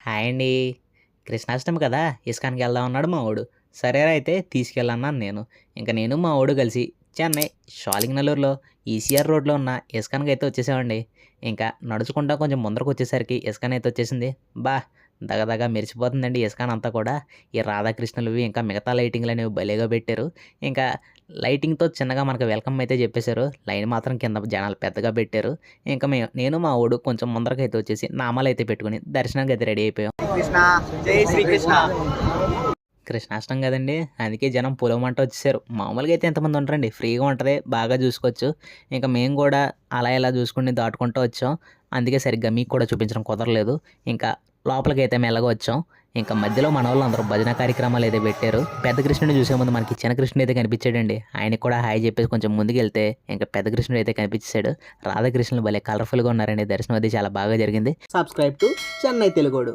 Hi అండి. కృష్ణాష్టమి కదా! ఇస్కాన్‌కి వెళ్దాం అన్నాడు మా వోడు. సరేరా అయితే తీసుకెళ్ళన్నాను నేను. ఇంక నేను మా వోడు కలిసి చెన్నై షాలింగ్‌నల్లూరులో ఈసీఆర్ రోడ్‌లో ఉన్న ఇస్కాన్‌కైతే వచ్చేసామండి. ఇంకా నడుచుకుంటా కొంచెం ముందరకొచ్చేసరికి ఇస్కాన్ అయితే వచ్చేసింది. అబ్బా! దగదగ మెరిసిపోతుందండి ఇస్కాన్ అంతా కూడా. ఈ రాధాకృష్ణులవి ఇంకా మిగతా లైటింగ్‌లనేవి భలేగా పెట్టారు. ఇంకా లైటింగ్‌తో చిన్నగా మనకు వెల్కమ్ అయితే చెప్పేశారు. లైన్ మాత్రం కింద జనాలు పెద్దగా పెట్టారు. ఇంక నేను మా వోడు కొంచెం ముందరకైతే వచ్చేసి నామాలైతే పెట్టుకొని దర్శనానికైతే రెడీ అయిపోయాం. కృష్ణ జై శ్రీకృష్ణ. కృష్ణాష్టమి గదండీ! అందుకే జనం పొలమంట వచ్చేసారు. మామూలుగా అయితే ఎంతమంది ఉండరండి. ఫ్రీగా ఉంటది. బాగా చూసుకోవచ్చు. ఇంక మేము గూడా అలా ఇలా చూసుకొని దాటుకుంటూ వచ్చాం. అందుకే సరిగ్గా మీకు కూడా చూపించడం కుదరలేదు. ఇంకా లోపలికైతే మెల్లగా వచ్చాం. ఇంకా మధ్యలో మనోళ్ళందరూ భజన కార్యక్రమాలు అయితే పెట్టారు. పెద్ద కృష్ణుడిని చూసే ముందు మనకి చిన్న కృష్ణుడు అయితే కనిపించాడండి. ఆయనకి కూడా హాయ్ చెప్పేసి కొంచెం ముందుకెళ్తే ఇంకా పెద్ద కృష్ణుడు అయితే కనిపించేసాడు. రాధాకృష్ణులు భలే కలర్‌ఫుల్‌గా ఉన్నారండి. దర్శనం అది చాలా బాగా జరిగింది. Subscribe to Chennai తెలుగోడు.